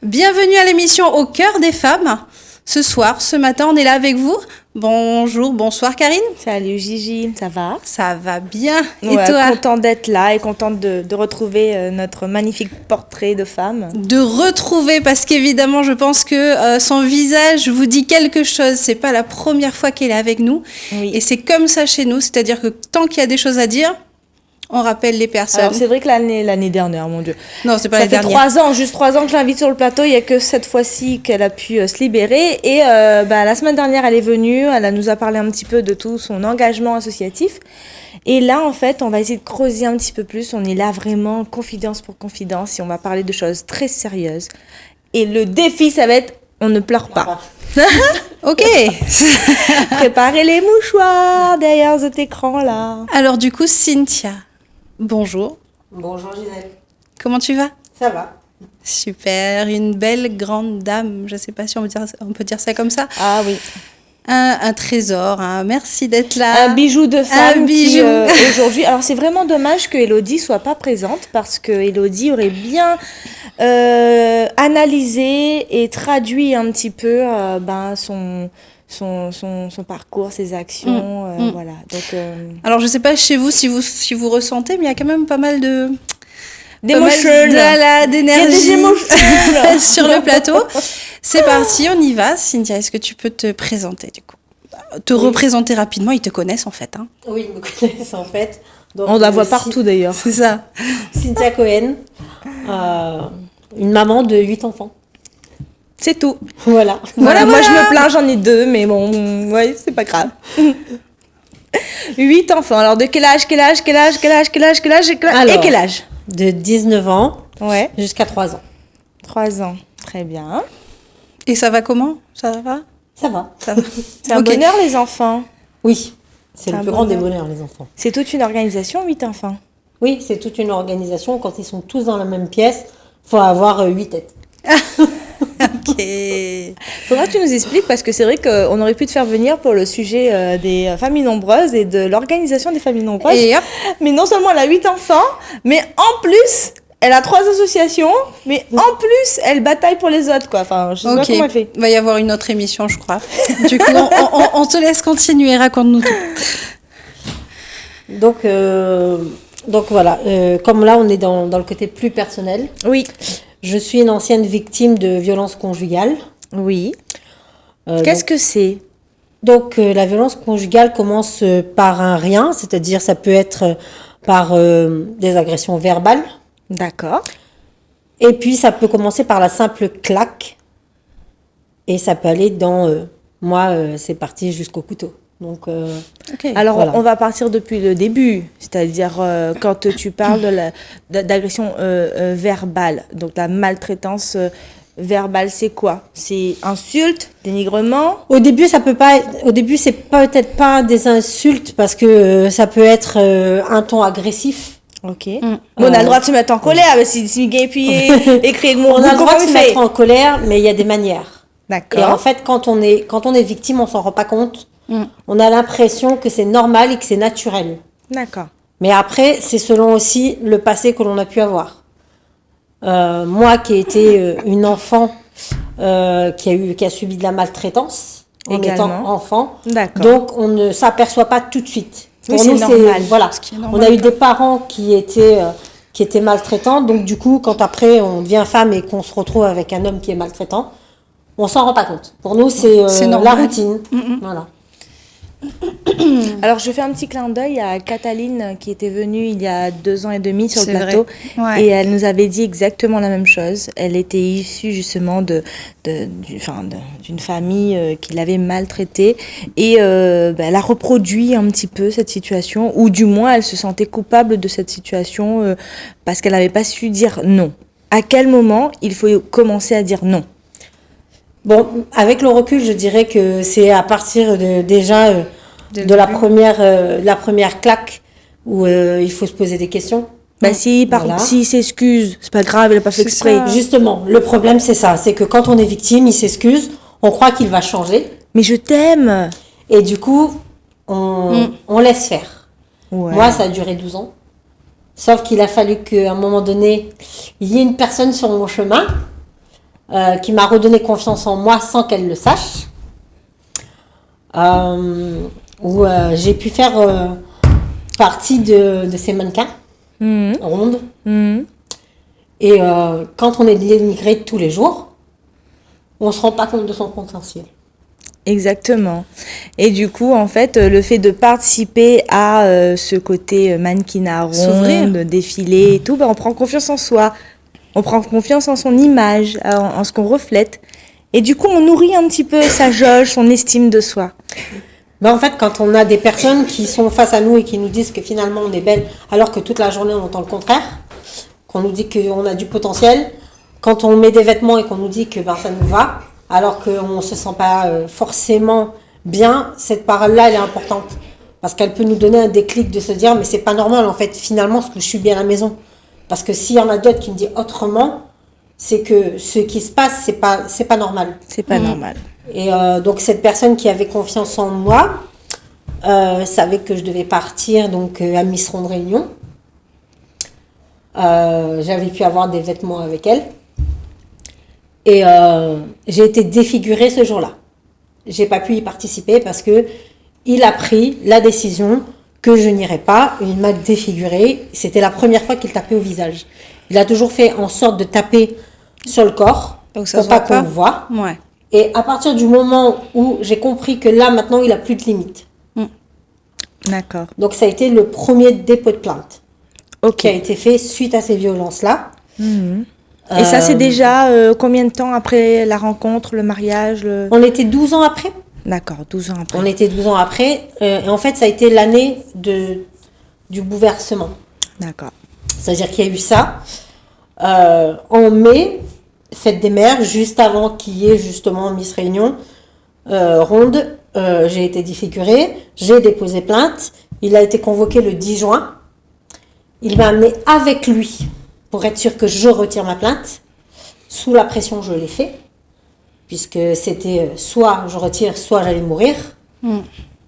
Bienvenue à l'émission Au cœur des femmes. Ce soir, ce matin, on est là avec vous. Bonjour, bonsoir Karine. Salut Gigi, ça va? Ça va bien. Et toi? Contente d'être là et contente de retrouver notre magnifique portrait de femme. De retrouver, parce qu'évidemment, je pense que son visage vous dit quelque chose. C'est pas la première fois qu'elle est avec nous. Oui. Et c'est comme ça chez nous, c'est-à-dire que tant qu'il y a des choses à dire, on rappelle les personnes. Alors c'est vrai que l'année dernière, mon Dieu. Non, c'est pas l'année dernière. Ça fait 3 ans, juste 3 ans que je l'invite sur le plateau. Il y a que cette fois-ci qu'elle a pu se libérer. Et la semaine dernière, elle est venue. Elle nous a parlé un petit peu de tout son engagement associatif. Et là, en fait, on va essayer de creuser un petit peu plus. On est là vraiment confidence pour confidence et on va parler de choses très sérieuses. Et le défi, ça va être on ne pleure pas. Ok. Préparez les mouchoirs derrière cet écran là. Alors du coup, Cynthia, bonjour. Bonjour Gisèle. Comment tu vas? Ça va. Super, une belle grande dame. Je sais pas si on peut dire ça comme ça. Ah oui. Un trésor, hein. Merci d'être là. Un bijou de femme. Un bijou. Aujourd'hui, alors c'est vraiment dommage que Elodie soit pas présente parce que Elodie aurait bien analysé et traduit un petit peu son parcours, ses actions, voilà. Donc alors je sais pas chez vous si vous ressentez, mais il y a quand même pas mal d'énergie sur le plateau. C'est parti, on y va. Cynthia, est-ce que tu peux te présenter du coup? Représenter rapidement, ils te connaissent en fait. Hein. Oui, ils me connaissent en fait. Donc, on la voit partout d'ailleurs. C'est ça. Cynthia Cohen, une maman de 8 enfants. C'est tout. Voilà. Moi je me plains, j'en ai 2, mais bon, ouais, c'est pas grave. 8 enfants. Alors de quel âge Alors, et quel âge? De 19 ans jusqu'à 3 ans. 3 ans, très bien. Et ça va comment? Ça va? Ça va. C'est un bonheur les enfants. Oui, c'est le plus grand des bonheurs les enfants. C'est toute une organisation, 8 enfants. Oui, c'est toute une organisation. Quand ils sont tous dans la même pièce, il faut avoir 8 têtes. Ok. Faudra que tu nous expliques parce que c'est vrai qu'on aurait pu te faire venir pour le sujet des familles nombreuses et de l'organisation des familles nombreuses. Et hop. Mais non seulement elle a 8 enfants, mais en plus, elle a 3 associations, mais en plus, elle bataille pour les autres, quoi. Enfin, je sais pas comment elle fait. Il va y avoir une autre émission, je crois. Du coup, on te laisse continuer, raconte-nous tout. Donc voilà, comme là on est dans le côté plus personnel. Oui. Je suis une ancienne victime de violences conjugales. Oui. Qu'est-ce que c'est? Donc la violence conjugale commence par un rien, c'est-à-dire ça peut être par des agressions verbales. D'accord. Et puis ça peut commencer par la simple claque. Et ça peut aller dans c'est parti jusqu'au couteau. Donc, alors, voilà. on va partir depuis le début, c'est-à-dire quand tu parles d'agression verbale, donc la maltraitance verbale, c'est quoi? C'est insulte, dénigrement? Au début, c'est peut-être pas des insultes parce que ça peut être un ton agressif. Ok. On a le droit de se mettre en colère, mais si gay puis écrire le mot. On a le droit de se mettre en colère, mais il y a des manières. D'accord. Et en fait, quand on est victime, on s'en rend pas compte. On a l'impression que c'est normal et que c'est naturel. D'accord. Mais après, c'est selon aussi le passé que l'on a pu avoir. Moi, qui ai été une enfant qui a subi de la maltraitance en étant enfant, d'accord. Donc on ne s'aperçoit pas tout de suite. Oui, c'est normal. Voilà. On a eu des parents qui étaient maltraitants, donc du coup, quand après on devient femme et qu'on se retrouve avec un homme qui est maltraitant, on s'en rend pas compte. Pour nous, c'est la routine. Voilà. Alors, je fais un petit clin d'œil à Cataline qui était venue il y a 2 ans et demi sur le plateau. Ouais. Et elle nous avait dit exactement la même chose. Elle était issue justement d'une famille qui l'avait maltraitée. Et elle a reproduit un petit peu cette situation, ou du moins elle se sentait coupable de cette situation parce qu'elle n'avait pas su dire non. À quel moment il faut commencer à dire non? Bon, avec le recul, je dirais que c'est à partir de la première claque où il faut se poser des questions. S'il s'excuse, c'est pas grave, il n'a pas fait exprès. Justement, le problème c'est ça, c'est que quand on est victime, il s'excuse, on croit qu'il va changer. Mais je t'aime. Et du coup, on laisse faire. Ouais. Moi, ça a duré 12 ans. Sauf qu'il a fallu qu'à un moment donné, il y ait une personne sur mon chemin qui m'a redonné confiance en moi sans qu'elle le sache. Où j'ai pu faire partie de ces mannequins rondes. Et quand on est dénigré tous les jours, on ne se rend pas compte de son potentiel. Exactement. Et du coup, en fait, le fait de participer à ce côté mannequinat rond, de défilé et tout, on prend confiance en soi. On prend confiance en son image, en ce qu'on reflète. Et du coup, on nourrit un petit peu sa jauge, son estime de soi. En fait, quand on a des personnes qui sont face à nous et qui nous disent que finalement on est belle, alors que toute la journée on entend le contraire, qu'on nous dit qu'on a du potentiel, quand on met des vêtements et qu'on nous dit que ça nous va, alors qu'on ne se sent pas forcément bien, cette parole-là, elle est importante. Parce qu'elle peut nous donner un déclic de se dire, mais c'est pas normal en fait, finalement, ce que je suis bien à la maison. Parce que s'il y en a d'autres qui me disent autrement, c'est que ce qui se passe, c'est pas normal. C'est pas normal. Et donc cette personne qui avait confiance en moi savait que je devais partir donc à Miss Ronde Réunion. J'avais pu avoir des vêtements avec elle. Et j'ai été défigurée ce jour-là. J'ai pas pu y participer parce que il a pris la décision que je n'irais pas. Il m'a défigurée. C'était la première fois qu'il tapait au visage. Il a toujours fait en sorte de taper sur le corps pour pas qu'on le voit. Ouais. Et à partir du moment où j'ai compris que là, maintenant, il a plus de limite. D'accord. Donc, ça a été le premier dépôt de plainte qui a été fait suite à ces violences-là. Et ça, c'est déjà combien de temps après la rencontre, le mariage On était 12 ans après. D'accord, 12 ans après. On était 12 ans après. Et en fait, ça a été l'année du bouleversement. D'accord. C'est-à-dire qu'il y a eu ça. En mai, fête des mères, juste avant qu'il y ait justement Miss Réunion ronde, j'ai été défigurée, j'ai déposé plainte. Il a été convoqué le 10 juin. Il m'a amené avec lui pour être sûr que je retire ma plainte. Sous la pression, je l'ai fait, puisque c'était soit je retire, soit j'allais mourir.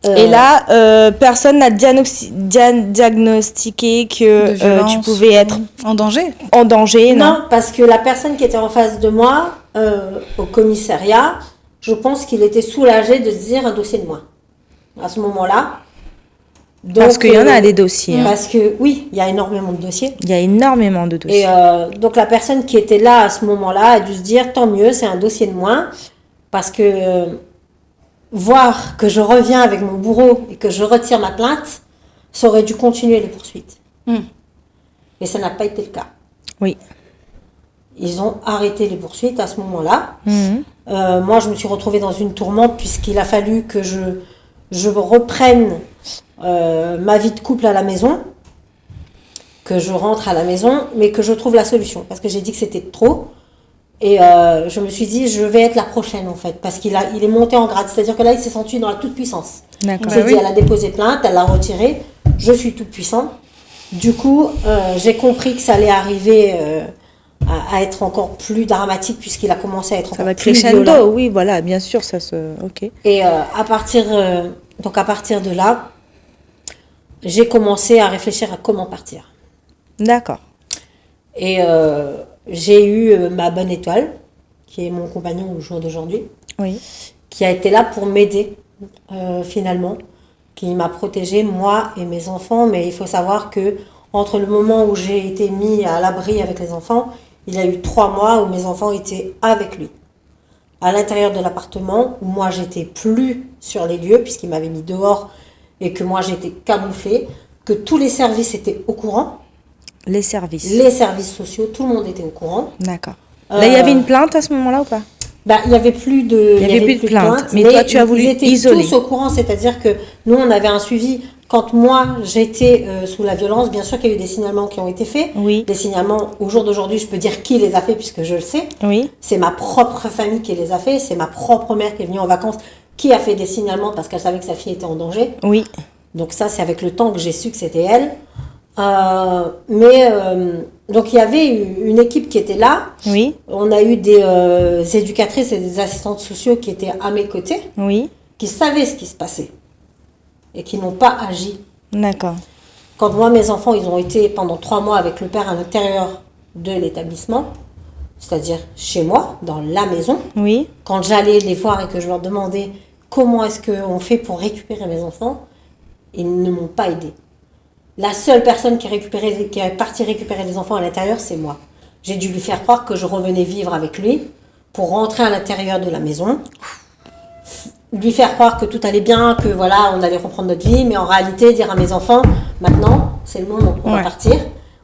Et là, personne n'a diagnostiqué que tu pouvais être en danger. En danger, non? Non, parce que la personne qui était en face de moi, au commissariat, je pense qu'il était soulagé de se dire un dossier de moins. À ce moment-là. Donc, parce qu'il y en a des dossiers. Parce que, oui, il y a énormément de dossiers. Il y a énormément de dossiers. Et donc, la personne qui était là à ce moment-là a dû se dire, tant mieux, c'est un dossier de moins. Parce que voir que je reviens avec mon bourreau et que je retire ma plainte, ça aurait dû continuer les poursuites. Et ça n'a pas été le cas. Oui. Ils ont arrêté les poursuites à ce moment-là. Moi, je me suis retrouvée dans une tourmente puisqu'il a fallu que je reprenne ma vie de couple à la maison, que je rentre à la maison, mais que je trouve la solution. Parce que j'ai dit que c'était trop. Et je me suis dit, je vais être la prochaine en fait. Parce il est monté en grade. C'est-à-dire que là, il s'est senti dans la toute-puissance. D'accord. Il s'est dit, elle a déposé plainte, elle l'a retirée. Je suis toute-puissante. Du coup, j'ai compris que ça allait arriver à être encore plus dramatique puisqu'il a commencé à être encore plus violent. Crescendo, oui, voilà, bien sûr, ça se... Ok. Et à partir de là, j'ai commencé à réfléchir à comment partir. D'accord. Et j'ai eu ma bonne étoile, qui est mon compagnon au jour d'aujourd'hui, oui, qui a été là pour m'aider finalement, qui m'a protégée, moi et mes enfants. Mais il faut savoir que entre le moment où j'ai été mis à l'abri avec les enfants, il y a eu 3 mois où mes enfants étaient avec lui. À l'intérieur de l'appartement, où moi j'étais plus sur les lieux, puisqu'il m'avait mis dehors et que moi j'étais camouflée, que tous les services étaient au courant. Les services sociaux, tout le monde était au courant. D'accord. Là, il y avait une plainte à ce moment-là ou pas? Il n'y avait plus de plainte. Mais toi, tu as voulu isoler. Ils étaient tous au courant, c'est-à-dire que nous, on avait un suivi. Quand moi, j'étais sous la violence, bien sûr qu'il y a eu des signalements qui ont été faits. Oui. Des signalements, au jour d'aujourd'hui, je peux dire qui les a faits puisque je le sais. Oui. C'est ma propre famille qui les a faits. C'est ma propre mère qui est venue en vacances qui a fait des signalements parce qu'elle savait que sa fille était en danger. Oui. Donc ça, c'est avec le temps que j'ai su que c'était elle. Donc il y avait une équipe qui était là. Oui. On a eu des éducatrices et des assistantes sociaux qui étaient à mes côtés. Oui. Qui savaient ce qui se passait et qui n'ont pas agi. D'accord. Quand moi, mes enfants, ils ont été pendant 3 mois avec le père à l'intérieur de l'établissement, c'est-à-dire chez moi, dans la maison. Oui. Quand j'allais les voir et que je leur demandais comment est-ce qu'on fait pour récupérer mes enfants, ils ne m'ont pas aidé. La seule personne qui est partie récupérer les enfants à l'intérieur, c'est moi. J'ai dû lui faire croire que je revenais vivre avec lui pour rentrer à l'intérieur de la maison, lui faire croire que tout allait bien, que voilà, on allait reprendre notre vie, mais en réalité, dire à mes enfants, maintenant, c'est le moment, on va partir,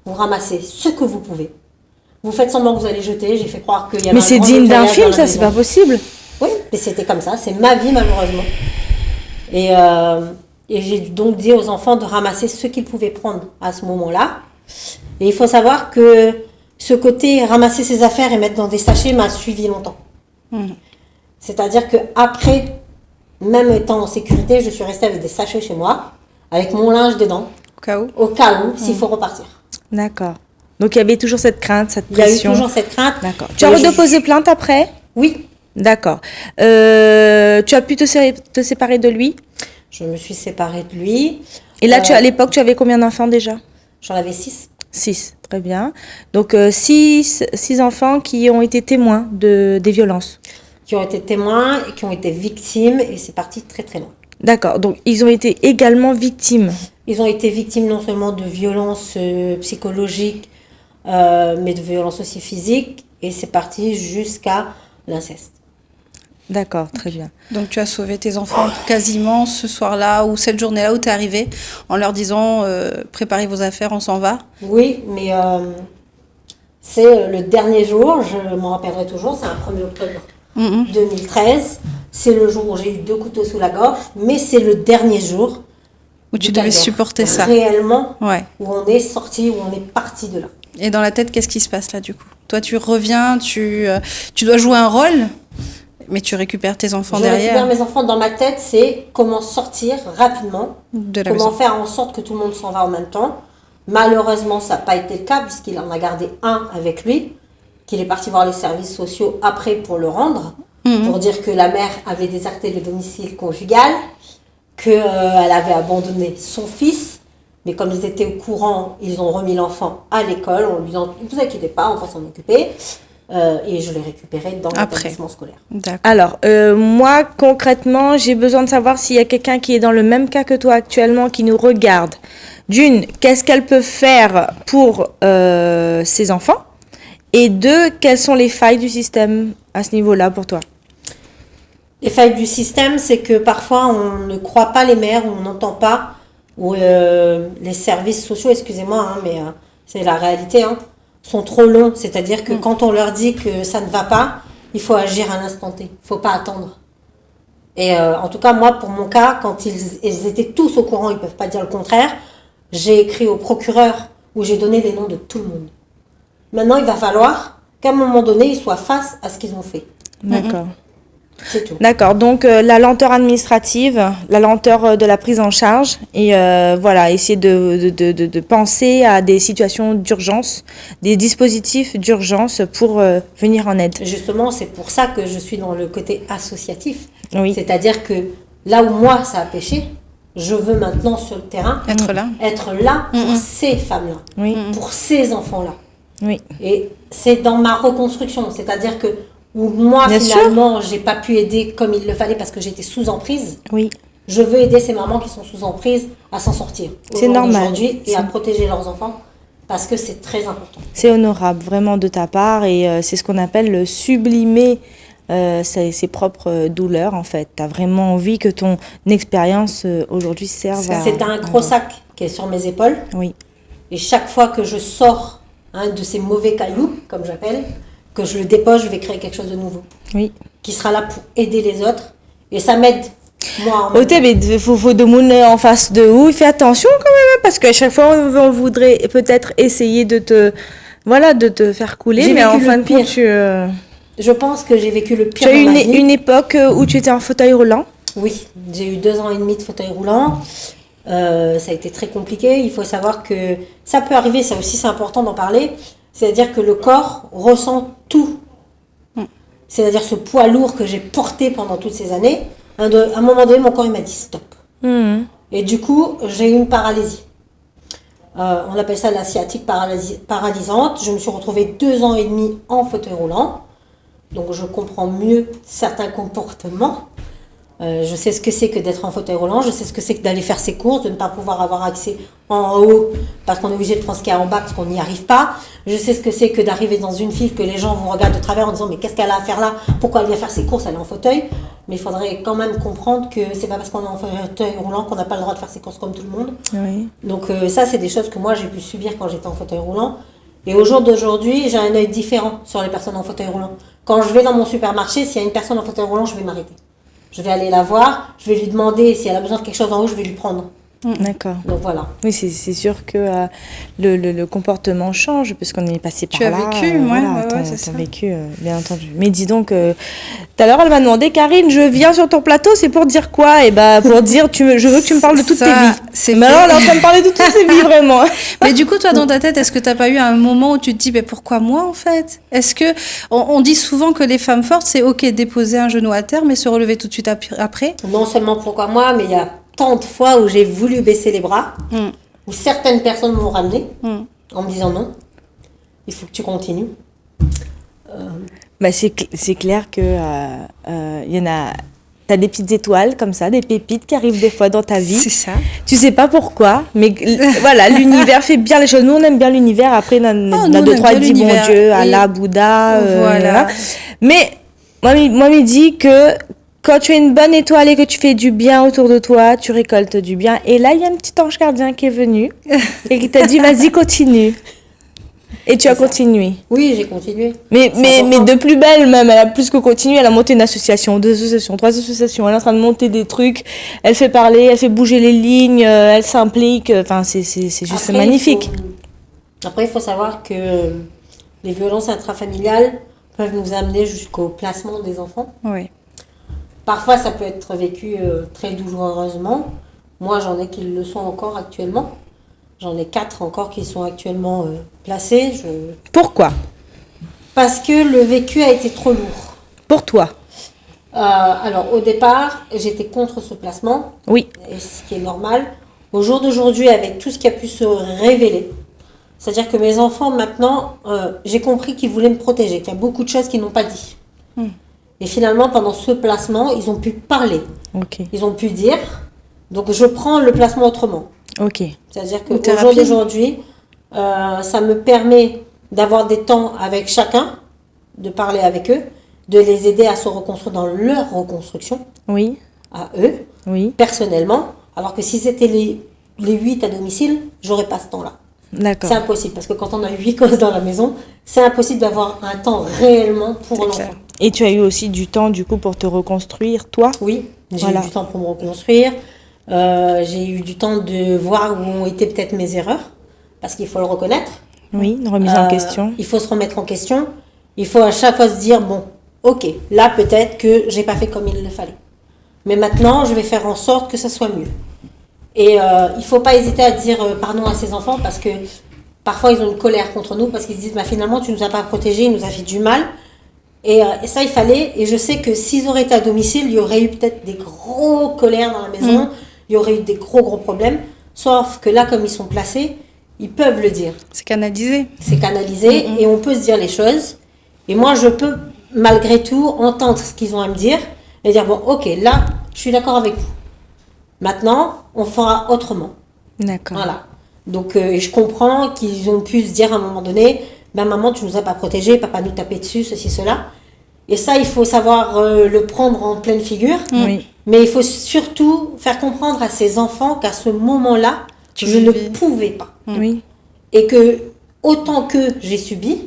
vous ramassez ce que vous pouvez. Vous faites semblant que vous allez jeter, j'ai fait croire qu'il y avait Mais c'est digne d'un film, ça, c'est pas possible. Oui, mais c'était comme ça, c'est ma vie malheureusement. Et j'ai donc dit aux enfants de ramasser ce qu'ils pouvaient prendre à ce moment-là. Et il faut savoir que ce côté ramasser ses affaires et mettre dans des sachets m'a suivi longtemps. C'est-à-dire qu'après, même étant en sécurité, je suis restée avec des sachets chez moi, avec mon linge dedans, au cas où, s'il faut repartir. D'accord. Donc il y avait toujours cette crainte, cette pression. Il y a eu toujours cette crainte. D'accord. Tu as redéposé plainte après ? Oui. D'accord. Tu as pu te séparer de lui ? Je me suis séparée de lui. Et là, à l'époque, tu avais combien d'enfants déjà ? J'en avais 6. 6, très bien. Donc 6 enfants qui ont été témoins des violences. Qui ont été témoins et qui ont été victimes, et c'est parti très très loin. D'accord, donc ils ont été également victimes. Ils ont été victimes non seulement de violences psychologiques, mais de violences aussi physiques, et c'est parti jusqu'à l'inceste. D'accord, très bien. Donc tu as sauvé tes enfants quasiment ce soir-là ou cette journée-là où tu es arrivée en leur disant préparez vos affaires, on s'en va. Oui, mais c'est le dernier jour, je m'en rappellerai toujours, c'est un 1er octobre 2013. C'est le jour où j'ai eu 2 couteaux sous la gorge, mais c'est le dernier jour où tu devais supporter ça. Réellement, où on est sorti, où on est parti de là. Et dans la tête, qu'est-ce qui se passe là du coup ? Toi, tu reviens, tu dois jouer un rôle, mais tu récupères tes enfants derrière. Je récupère mes enfants. Dans ma tête, c'est comment sortir rapidement, comment faire en sorte que tout le monde s'en va en même temps. Malheureusement, ça n'a pas été le cas, puisqu'il en a gardé un avec lui, qu'il est parti voir les services sociaux après pour le rendre, pour dire que la mère avait déserté le domicile conjugal, qu'elle avait abandonné son fils, mais comme ils étaient au courant, ils ont remis l'enfant à l'école en lui disant « ne vous inquiétez pas, on va s'en occuper ». Et je l'ai récupéré dans l'établissement scolaire. D'accord. Alors, moi, concrètement, j'ai besoin de savoir s'il y a quelqu'un qui est dans le même cas que toi actuellement, qui nous regarde. D'une, qu'est-ce qu'elle peut faire pour ses enfants ? Et 2, quelles sont les failles du système à ce niveau-là pour toi ? Les failles du système, c'est que parfois on ne croit pas les mères, on n'entend pas, ou les services sociaux, excusez-moi, mais c'est la réalité, sont trop longs. C'est-à-dire que quand on leur dit que ça ne va pas, il faut agir à l'instant T. Il ne faut pas attendre. Et en tout cas, moi, pour mon cas, quand ils étaient tous au courant, ils ne peuvent pas dire le contraire, j'ai écrit au procureur où j'ai donné les noms de tout le monde. Maintenant, il va falloir qu'à un moment donné, ils soient face à ce qu'ils ont fait. D'accord. C'est tout. D'accord, donc la lenteur administrative, la lenteur de la prise en charge et voilà, essayer de penser à des situations d'urgence, des dispositifs d'urgence pour venir en aide. Justement, c'est pour ça que je suis dans le côté associatif. Oui. C'est-à-dire que là où moi, ça a pêché, je veux maintenant sur le terrain Être là pour ces femmes-là, pour ces enfants-là. Oui. Et c'est dans ma reconstruction, c'est-à-dire que où moi, Bien finalement, j'ai pas pu aider comme il le fallait parce que j'étais sous emprise. Oui. Je veux aider ces mamans qui sont sous emprise à s'en sortir. C'est normal. Aujourd'hui, et à protéger leurs enfants parce que c'est très important. C'est honorable, vraiment, de ta part. Et c'est ce qu'on appelle le sublimer ses propres douleurs, en fait. Tu as vraiment envie que ton expérience aujourd'hui serve à... C'est un gros sac qui est sur mes épaules. Oui. Et chaque fois que je sors de ces mauvais cailloux, comme j'appelle, que je le dépose, je vais créer quelque chose de nouveau. Oui. Qui sera là pour aider les autres. Et ça m'aide, moi. Mais il faut de monde en face de vous. Fais attention quand même, parce qu'à chaque fois, on voudrait peut-être essayer de te faire couler, mais en fin de compte, je pense que j'ai vécu le pire dans ma vie. Tu as eu une époque où tu étais en fauteuil roulant ? Oui, j'ai eu 2 ans et demi de fauteuil roulant. Ça a été très compliqué. Il faut savoir que ça peut arriver, ça aussi c'est important d'en parler. C'est-à-dire que le corps ressent tout. C'est-à-dire ce poids lourd que j'ai porté pendant toutes ces années. À un moment donné, mon corps il m'a dit stop. Et du coup, j'ai eu une paralysie. On appelle ça la sciatique paralysante. Je me suis retrouvée 2 ans et demi en fauteuil roulant. Donc je comprends mieux certains comportements. Je sais ce que c'est que d'être en fauteuil roulant, je sais ce que c'est que d'aller faire ses courses, de ne pas pouvoir avoir accès en haut parce qu'on est obligé de prendre ce qu'il y a en bas parce qu'on n'y arrive pas. Je sais ce que c'est que d'arriver dans une file que les gens vous regardent de travers en disant mais qu'est-ce qu'elle a à faire là? Pourquoi elle vient faire ses courses? Elle est en fauteuil. Mais il faudrait quand même comprendre que c'est pas parce qu'on est en fauteuil roulant qu'on n'a pas le droit de faire ses courses comme tout le monde. Oui. Donc ça c'est des choses que moi j'ai pu subir quand j'étais en fauteuil roulant. Et au jour d'aujourd'hui, j'ai un œil différent sur les personnes en fauteuil roulant. Quand je vais dans mon supermarché, s'il y a une personne en fauteuil roulant, je vais m'arrêter. Je vais aller la voir, je vais lui demander si elle a besoin de quelque chose en haut, je vais lui prendre. D'accord. Donc voilà. Oui, c'est sûr que le comportement change parce qu'on est passé par là. Tu as vécu, c'est ça. Vécu, bien entendu. Mais dis donc, tout à l'heure, elle m'a demandé, Karine, je viens sur ton plateau, c'est pour dire quoi? Et pour dire, je veux que tu me parles de toutes tes vies. Mais alors, elle est en train de parler de toutes ses vies, vraiment. Mais du coup, toi, dans ta tête, est-ce que tu n'as pas eu un moment où tu te dis, mais pourquoi moi, en fait? Est-ce que, on dit souvent que les femmes fortes, c'est OK, déposer un genou à terre, mais se relever tout de suite après? Non seulement pourquoi moi, mais il y a tant de fois où j'ai voulu baisser les bras, où certaines personnes m'ont ramené en me disant non, il faut que tu continues. C'est clair que y en a. T'as des petites étoiles comme ça, des pépites qui arrivent des fois dans ta vie. C'est ça. Tu sais pas pourquoi, mais voilà, l'univers fait bien les choses. Nous, on aime bien l'univers. Après, on a 2, 3 dit bon Dieu, Allah, Bouddha. Voilà. Mais moi, il dit que quand tu es une bonne étoile et que tu fais du bien autour de toi, tu récoltes du bien. Et là, il y a un petit ange gardien qui est venu et qui t'a dit, vas-y, continue. Et tu as continué. Oui, j'ai continué. Mais de plus belle même, elle a plus que continué. Elle a monté une association, 2 associations, 3 associations. Elle est en train de monter des trucs. Elle fait parler, elle fait bouger les lignes, elle s'implique. Enfin, c'est juste magnifique. Après, il faut savoir que les violences intrafamiliales peuvent nous amener jusqu'au placement des enfants. Oui. Parfois, ça peut être vécu très douloureusement. Moi, j'en ai qui le sont encore actuellement. J'en ai 4 encore qui sont actuellement placés. Pourquoi? Parce que le vécu a été trop lourd. Pour toi? Alors, au départ, j'étais contre ce placement. Oui. Et ce qui est normal. Au jour d'aujourd'hui, avec tout ce qui a pu se révéler, c'est-à-dire que mes enfants, maintenant, j'ai compris qu'ils voulaient me protéger, qu'il y a beaucoup de choses qu'ils n'ont pas dit. Et finalement, pendant ce placement, ils ont pu parler. Ok. Ils ont pu dire. Donc, je prends le placement autrement. Ok. C'est-à-dire qu'au jour d'aujourd'hui, ça me permet d'avoir des temps avec chacun, de parler avec eux, de les aider à se reconstruire dans leur reconstruction. Oui. À eux. Oui. Personnellement. Alors que si c'était les 8 à domicile, j'aurais pas ce temps-là. D'accord. C'est impossible. Parce que quand on a 8 causes dans la maison, c'est impossible d'avoir un temps réellement pour l'enfant. Et tu as eu aussi du temps, du coup, pour te reconstruire, toi? Oui. J'ai eu du temps pour me reconstruire. J'ai eu du temps de voir où ont été peut-être mes erreurs, parce qu'il faut le reconnaître. Oui, une remise en question. Il faut se remettre en question. Il faut à chaque fois se dire, bon, ok, là peut-être que j'ai pas fait comme il le fallait. Mais maintenant, je vais faire en sorte que ça soit mieux. Et il faut pas hésiter à dire pardon à ses enfants, parce que parfois ils ont une colère contre nous, parce qu'ils se disent, bah, finalement tu nous as pas protégés, il nous a fait du mal. Et ça, il fallait, et je sais que s'ils auraient été à domicile, il y aurait eu peut-être des gros colères dans la maison, il y aurait eu des gros problèmes, sauf que là, comme ils sont placés, ils peuvent le dire. C'est canalisé. C'est canalisé, et on peut se dire les choses. Et moi, je peux, malgré tout, entendre ce qu'ils ont à me dire, et dire, bon, ok, là, je suis d'accord avec vous. Maintenant, on fera autrement. D'accord. Voilà. Donc, je comprends qu'ils ont pu se dire à un moment donné, ben maman, tu nous as pas protégés, papa nous tapait dessus, ceci, cela. Et ça, il faut savoir le prendre en pleine figure. Oui. Mais il faut surtout faire comprendre à ses enfants qu'à ce moment-là, je ne pouvais pas. Oui. Et que, autant que j'ai subi,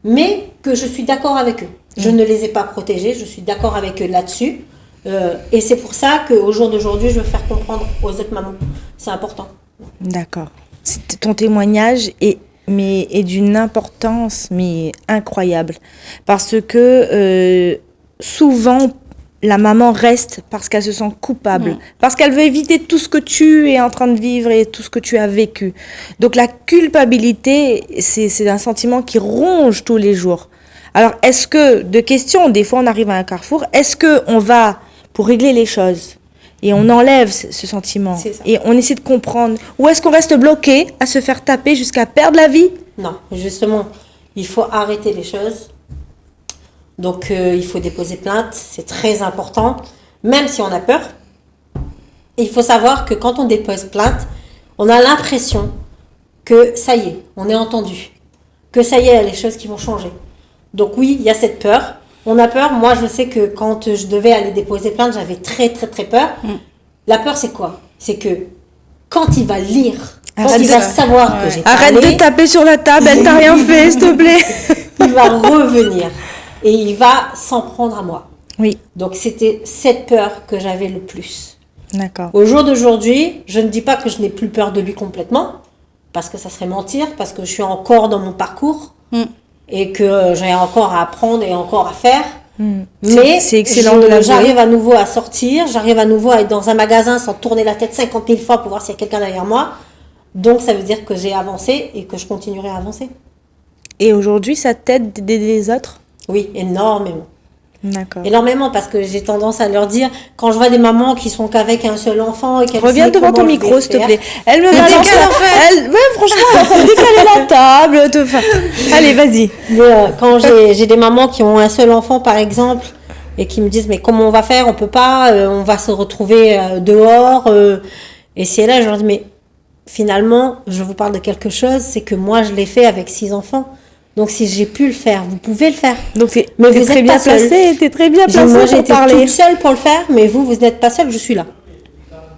mais que je suis d'accord avec eux. Je ne les ai pas protégés, je suis d'accord avec eux là-dessus. Et c'est pour ça qu'au jour d'aujourd'hui, je veux faire comprendre aux autres mamans. C'est important. D'accord. Ton témoignage est d'une importance incroyable, parce que souvent la maman reste parce qu'elle se sent coupable, parce qu'elle veut éviter tout ce que tu es en train de vivre et tout ce que tu as vécu. Donc la culpabilité, c'est un sentiment qui ronge tous les jours. Alors des fois on arrive à un carrefour, est-ce que on va, pour régler les choses, Et on enlève ce sentiment. C'est ça. Et on essaie de comprendre. Ou est-ce qu'on reste bloqué à se faire taper jusqu'à perdre la vie? Non, justement, il faut arrêter les choses. Donc, il faut déposer plainte. C'est très important. Même si on a peur, il faut savoir que quand on dépose plainte, on a l'impression que ça y est, on est entendu. Que ça y est, il y a les choses qui vont changer. Donc oui, il y a cette peur. On a peur. Moi, je sais que quand je devais aller déposer plainte, j'avais très, très, très peur. La peur, c'est quoi? C'est que quand il va lire, quand il va savoir que j'ai parlé... Arrête de taper sur la table, elle t'a rien fait, s'il te plaît. Il va revenir et il va s'en prendre à moi. Oui. Donc, c'était cette peur que j'avais le plus. D'accord. Au jour d'aujourd'hui, je ne dis pas que je n'ai plus peur de lui complètement, parce que ça serait mentir, parce que je suis encore dans mon parcours et que j'ai encore à apprendre et encore à faire. Mais c'est excellent de l'avouer. j'arrive à nouveau à sortir, j'arrive à nouveau à être dans un magasin sans tourner la tête 50 000 fois pour voir s'il y a quelqu'un derrière moi. Donc, ça veut dire que j'ai avancé et que je continuerai à avancer. Et aujourd'hui, ça t'aide d'aider les autres? Oui, énormément. D'accord. Énormément, parce que j'ai tendance à leur dire, quand je vois des mamans qui sont qu'avec un seul enfant et qu'elles Reviens savent devant comment ton je micro, vais s'il te faire. plaît. Elle me balance. décale, en fait. Ouais, franchement, elle va décaler la table. Allez, vas-y. Mais, quand j'ai des mamans qui ont un seul enfant, par exemple, et qui me disent, mais comment on va faire? On peut pas, on va se retrouver dehors. Et si elle est là, je leur dis, mais finalement, je vous parle de quelque chose, c'est que moi, je l'ai fait avec 6 enfants. Donc, si j'ai pu le faire, vous pouvez le faire. Donc, Mais t'es vous très êtes bien pas seul. placé. T'es très bien placé Moi, j'ai pour été parler. toute seule pour le faire, mais vous n'êtes pas seul, je suis là.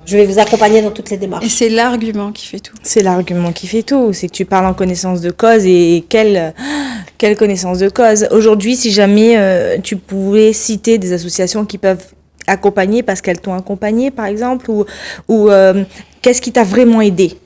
Je vais vous accompagner dans toutes les démarches. Et c'est l'argument qui fait tout. C'est l'argument qui fait tout. C'est que tu parles en connaissance de cause et quelle connaissance de cause. Aujourd'hui, si jamais tu pouvais citer des associations qui peuvent accompagner parce qu'elles t'ont accompagné, par exemple, ou qu'est-ce qui t'a vraiment aidé?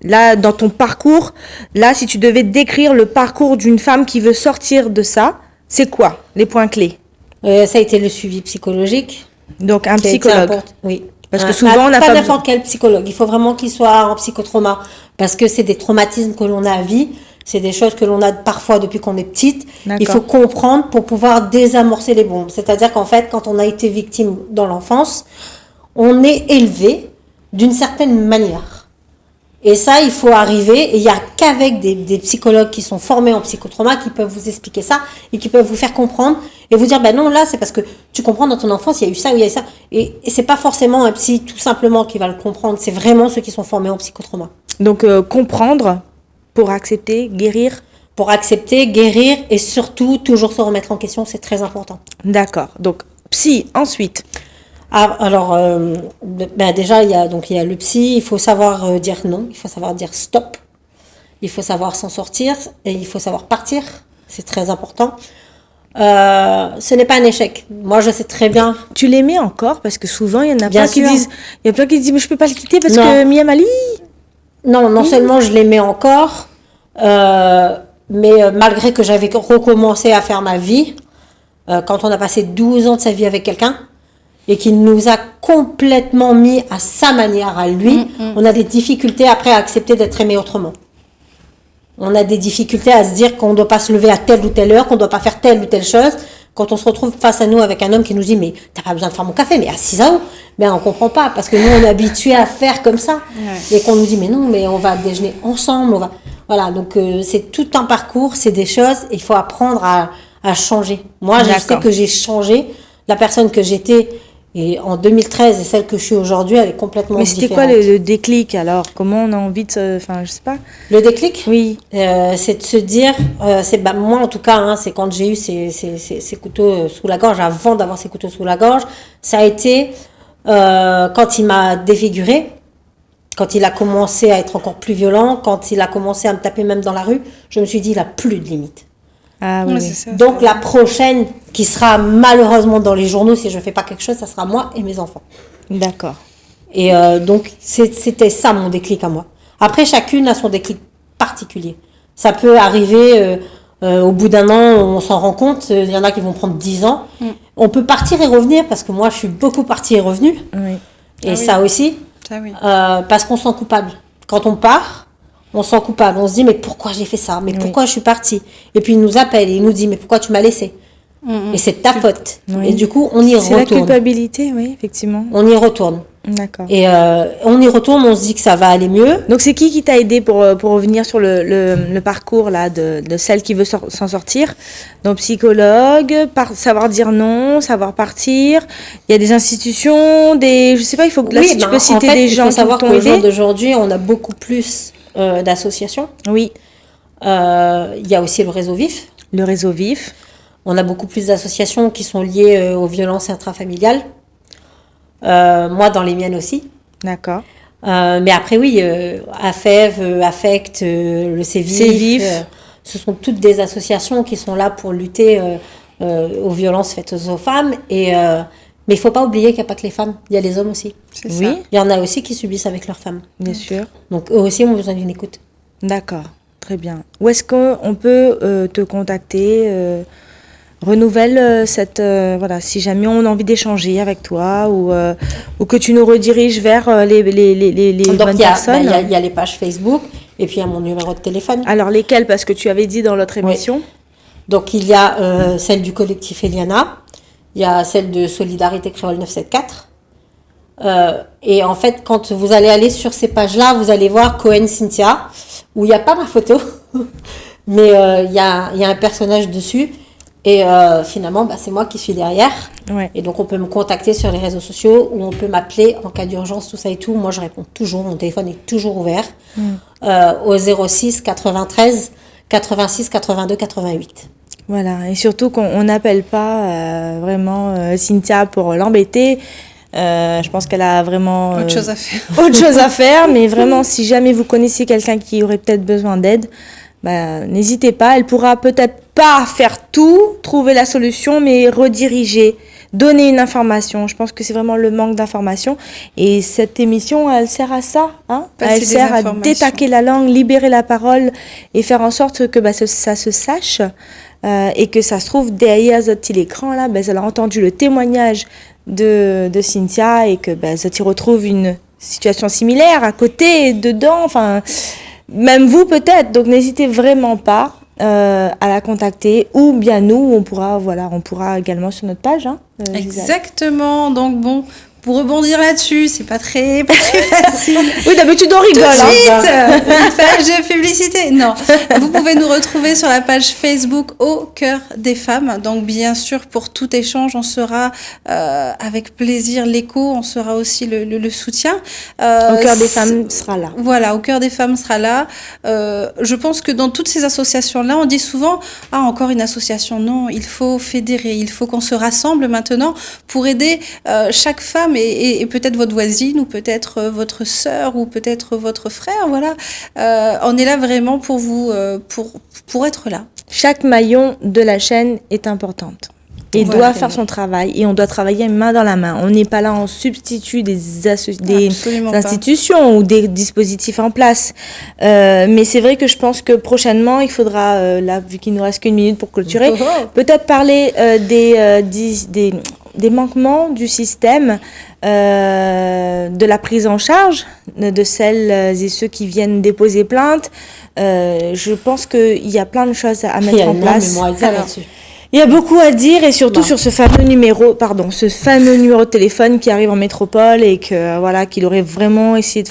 Là, dans ton parcours, là, si tu devais décrire le parcours d'une femme qui veut sortir de ça, c'est quoi les points clés? Ça a été le suivi psychologique. Donc, un qui a été psychologue. important. Oui. Parce que souvent, on n'a pas pas n'importe quel psychologue. Il faut vraiment qu'il soit en psychotrauma. Parce que c'est des traumatismes que l'on a à vie. C'est des choses que l'on a parfois depuis qu'on est petite. D'accord. Il faut comprendre pour pouvoir désamorcer les bombes. C'est-à-dire qu'en fait, quand on a été victime dans l'enfance, on est élevé d'une certaine manière. Et ça, il faut arriver, et il n'y a qu'avec des psychologues qui sont formés en psychotrauma qui peuvent vous expliquer ça et qui peuvent vous faire comprendre et vous dire, ben non, là, c'est parce que tu comprends dans ton enfance, il y a eu ça ou il y a eu ça. Et c'est pas forcément un psy tout simplement qui va le comprendre, c'est vraiment ceux qui sont formés en psychotrauma. Donc, comprendre pour accepter, guérir. Pour accepter, guérir et surtout toujours se remettre en question, c'est très important. D'accord. Donc, psy, ensuite. Ah, alors, déjà, il y a le psy, il faut savoir dire non, il faut savoir dire stop, il faut savoir s'en sortir et il faut savoir partir, c'est très important. Ce n'est pas un échec. Moi, je sais très bien. Tu l'aimais encore? Parce que souvent, il y en a Bien plein qui sûr. disent, mais je peux pas le quitter parce Non. que Mia Mali. Non seulement je l'aimais encore, mais malgré que j'avais recommencé à faire ma vie, quand on a passé 12 ans de sa vie avec quelqu'un, et qu'il nous a complètement mis à sa manière, à lui, on a des difficultés après à accepter d'être aimé autrement. On a des difficultés à se dire qu'on ne doit pas se lever à telle ou telle heure, qu'on ne doit pas faire telle ou telle chose. Quand on se retrouve face à nous avec un homme qui nous dit « Mais t'as pas besoin de faire mon café, mais à 6 ans !» Ben on comprend pas, parce que nous, on est habitués à faire comme ça. Ouais. Et qu'on nous dit « Mais non, mais on va déjeuner ensemble, on va... » Voilà, donc c'est tout un parcours, c'est des choses, il faut apprendre à changer. Moi, je sais que j'ai changé. La personne que j'étais... Et en 2013, et celle que je suis aujourd'hui, elle est complètement différente. Mais c'était quoi le déclic alors? Comment on a envie de se... Enfin, je sais pas. Le déclic? Oui. C'est de se dire... moi, en tout cas, hein, c'est quand j'ai eu ces couteaux sous la gorge, avant d'avoir ces couteaux sous la gorge, ça a été quand il m'a défiguré, quand il a commencé à être encore plus violent, quand il a commencé à me taper même dans la rue, je me suis dit, il n'a plus de limite. Ah oui. C'est ça, donc la prochaine qui sera malheureusement dans les journaux si je fais pas quelque chose, ça sera moi et mes enfants. D'accord. Et donc c'était ça mon déclic à moi. Après chacune a son déclic particulier. Ça peut arriver au bout d'un an, on s'en rend compte. Il y en a qui vont prendre 10 ans. On peut partir et revenir parce que moi je suis beaucoup partie et revenue. Oui. Et ça aussi. Ça, oui. Parce qu'on se sent coupable. Quand on part. On se sent coupable, on se dit mais pourquoi j'ai fait ça, mais pourquoi je suis partie, et puis il nous appelle et il nous dit mais pourquoi tu m'as laissé, et c'est ta faute, et du coup on y retourne. C'est la culpabilité, oui, effectivement. On y retourne, D'accord. Et on y retourne, on se dit que ça va aller mieux. Donc c'est qui t'a aidé pour revenir sur le parcours là de celle qui veut s'en sortir? Donc psychologue, savoir dire non, savoir partir. Il y a des institutions, je sais pas, il faut que là si tu peux citer des gens qui t'ont aidé. Il faut savoir qu'au jour d'aujourd'hui, on a beaucoup plus d'associations. Oui. Il y a aussi le réseau VIF. Le réseau VIF. On a beaucoup plus d'associations qui sont liées aux violences intrafamiliales. Moi, dans les miennes aussi. D'accord. Mais après, oui, AFEV, AFFECT, le CVIF, ce sont toutes des associations qui sont là pour lutter aux violences faites aux femmes. Mais il ne faut pas oublier qu'il n'y a pas que les femmes, il y a les hommes aussi. C'est ça. Il y en a aussi qui subissent avec leurs femmes. Bien sûr. Donc, eux aussi ont besoin d'une écoute. D'accord, très bien. Où est-ce qu'on peut te contacter renouvelle voilà, si jamais on a envie d'échanger avec toi ou que tu nous rediriges vers les bonnes personnes. Il y a les pages Facebook et puis il y a mon numéro de téléphone. Alors lesquelles? Parce que tu avais dit dans l'autre émission. Oui. Donc il y a celle du collectif Eliana, il y a celle de Solidarité Créole 974. Et en fait, quand vous allez aller sur ces pages-là, vous allez voir Cohen Cynthia, où il n'y a pas ma photo, mais il y a un personnage dessus. Et finalement, c'est moi qui suis derrière. Ouais. Et donc, on peut me contacter sur les réseaux sociaux ou on peut m'appeler en cas d'urgence, tout ça et tout. Moi, je réponds toujours. Mon téléphone est toujours ouvert au 06 93 86 82 88. Voilà. Et surtout qu'on n'appelle pas vraiment Cynthia pour l'embêter. Je pense qu'elle a vraiment autre chose à faire. Autre chose à faire. Mais vraiment, si jamais vous connaissez quelqu'un qui aurait peut-être besoin d'aide, n'hésitez pas. Elle pourra peut-être pas faire tout, trouver la solution, mais rediriger, donner une information. Je pense que c'est vraiment le manque d'information. Et cette émission, elle sert à ça. Elle sert à détaquer la langue, libérer la parole et faire en sorte que ça se sache et que ça se trouve derrière ce petit écran là. Elle a entendu le témoignage de Cynthia et que ça t'y retrouve une situation similaire à côté, dedans. Enfin, même vous peut-être. Donc n'hésitez vraiment pas à la contacter ou bien nous on pourra également sur notre page exactement. Donc bon, pour rebondir là-dessus, c'est pas très facile. Oui, d'habitude on rigole. Tout de suite, page de publicité. Non, vous pouvez nous retrouver sur la page Facebook Au Cœur des Femmes. Donc bien sûr, pour tout échange, on sera avec plaisir l'écho, on sera aussi le soutien. Au Cœur des Femmes sera là. Voilà, Au Cœur des Femmes sera là. Je pense que dans toutes ces associations-là, on dit souvent encore une association. Non, il faut fédérer, il faut qu'on se rassemble maintenant pour aider chaque femme et peut-être votre voisine ou peut-être votre sœur ou peut-être votre frère. Voilà, on est là vraiment pour vous, pour être là. Chaque maillon de la chaîne est importante. Et doit faire son travail et on doit travailler main dans la main. On n'est pas là en substitut des institutions ou des dispositifs en place. Mais c'est vrai que je pense que prochainement, il faudra, là, vu qu'il nous reste qu'une minute pour clôturer, peut-être parler des manquements du système, de la prise en charge de celles et ceux qui viennent déposer plainte. Je pense qu'il y a plein de choses à mettre en place. Il y a beaucoup à dire et surtout sur ce fameux numéro de téléphone qui arrive en métropole et que qu'il aurait vraiment essayé de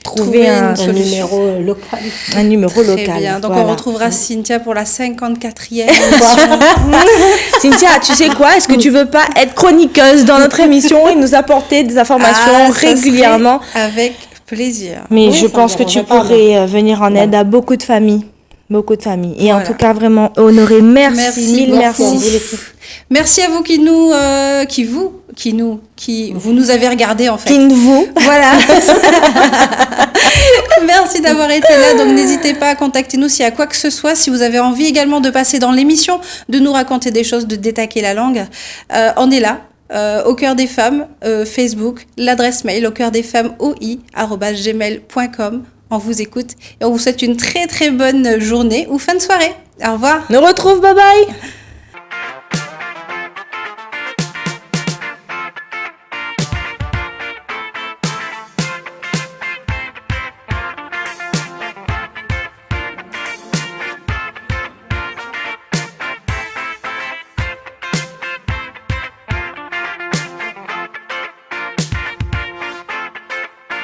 trouver un numéro local. Un numéro local. Très bien. Donc on retrouvera Cynthia pour la 54e. Cynthia, tu sais quoi? Est-ce que tu veux pas être chroniqueuse dans notre émission et nous apporter des informations régulièrement? Avec plaisir. Mais je pense que tu pourrais venir en aide à beaucoup de familles. Beaucoup de familles. Et en tout cas, vraiment, Honoré, merci. Merci à vous qui nous avez regardé, en fait. Voilà. Merci d'avoir été là. Donc, n'hésitez pas à contacter nous s'il y a quoi que ce soit. Si vous avez envie également de passer dans l'émission, de nous raconter des choses, de détaquer la langue, on est là. Au Cœur des Femmes, Facebook, l'adresse mail aucœurdesfemmesoi@gmail.com. On vous écoute et on vous souhaite une très très bonne journée ou fin de soirée. Au revoir. Nous retrouve, bye bye.